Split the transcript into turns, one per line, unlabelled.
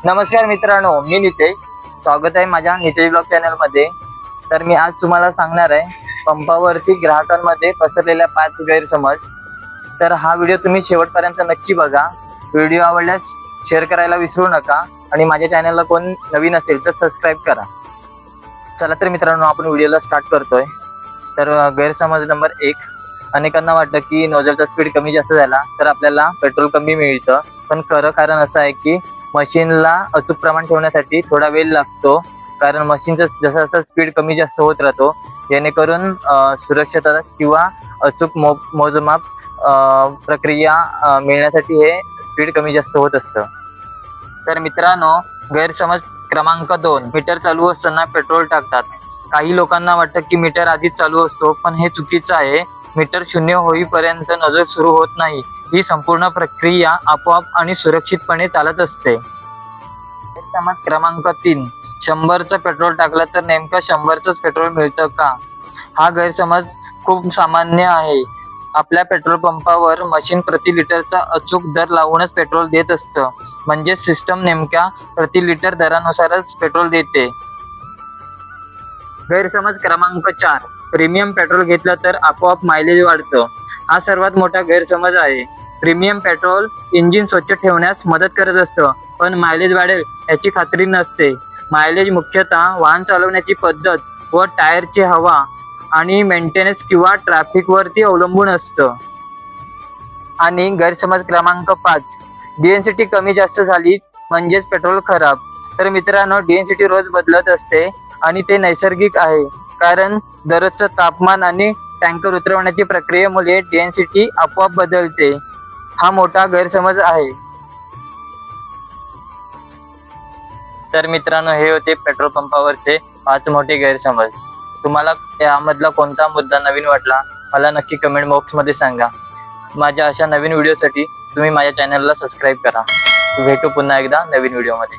नमस्कार मित्रांनो, मी नितेश. स्वागत आहे माझ्या नितेश ब्लॉग चॅनल मध्ये. तर मी आज तुम्हाला सांगणार आहे पंपावरती ग्राहकांमध्ये पसरलेल्या 5 गैरसमज. तर हा व्हिडिओ तुम्ही शेवटपर्यंत नक्की बघा. व्हिडिओ आवडल्यास शेअर करायला विसरू नका आणि माझ्या चॅनलला कोण नवीन असेल तर सबस्क्राईब करा. चला तर मित्रांनो, आपण व्हिडिओला स्टार्ट करतोय. तर गैरसमज नंबर 1. अनेकांना वाटतं की नोझलचा स्पीड कमी जास्त झाला तर आपल्याला पेट्रोल कमी मिळतं, पण खरं कारण असं आहे की मशीनला अचूक प्रमाण ठेवण्यासाठी थोडा वेळ लागतो. कारण मशीनचं जसं जसं स्पीड कमी जास्त होत राहतो, जेणेकरून सुरक्षितता किंवा अचूक मोजमाप प्रक्रिया मिळण्यासाठी हे स्पीड कमी जास्त होत असतं. तर मित्रांनो, गैरसमज क्रमांक 2. मीटर चालू असताना पेट्रोल टाकतात. काही लोकांना वाटतं की मीटर आधीच चालू असतो, पण हे चुकीचं आहे. मीटर 0 होईपर्यंत नजर सुरू होत नाही. ही संपूर्ण प्रक्रिया आपोआप आणि सुरक्षितपणे चालत असते. गैरसमज क्रमांक 3. 100चं पेट्रोल टाकलं तर नेमकं 100चंच पेट्रोल मिळतं का? हा गैरसमज खूप सामान्य आहे. आपल्या पेट्रोल पंपावर मशीन प्रति लिटरचा अचूक दर लावूनच पेट्रोल देत असतं. म्हणजे सिस्टम नेमक्या प्रति लिटर दरानुसारच पेट्रोल देते. गैरसमज क्रमांक 4. प्रीमियम पेट्रोल घेतलं तर आपोआप मायलेज वाढतं. हा सर्वात मोठा गैरसमज आहे. प्रीमियम पेट्रोल इंजिन स्वच्छ ठेवण्यास मदत करत असतं, पण मायलेज वाढेल याची खात्री नसते. मायलेज मुख्यतः वाहन चालवण्याची पद्धत व टायरची हवा आणि मेंटेनन्स किंवा ट्रॅफिकवरती अवलंबून असतं. आणि गैरसमज क्रमांक 5. डीएनसीटी कमी जास्त झाली म्हणजेच पेट्रोल खराब. तर मित्रांनो, डीएनसीटी रोज बदलत असते आणि ते नैसर्गिक आहे. कारण दररोजचं तापमान आणि टँकर उतरवण्याची प्रक्रियेमुळे डीएनसीटी आपोआप बदलते. हा मोठा गैरसमज आहे. तर मित्रांनो, हे होते पेट्रोल पंपावरचे 5 मोठे गैरसमज. तुम्हाला यामधला कोणता मुद्दा नवीन वाटला मला नक्की कमेंट बॉक्समध्ये सांगा. माझ्या अशा नवीन व्हिडिओसाठी तुम्ही माझ्या चॅनलला सबस्क्राईब करा. भेटू पुन्हा एकदा नवीन व्हिडिओमध्ये.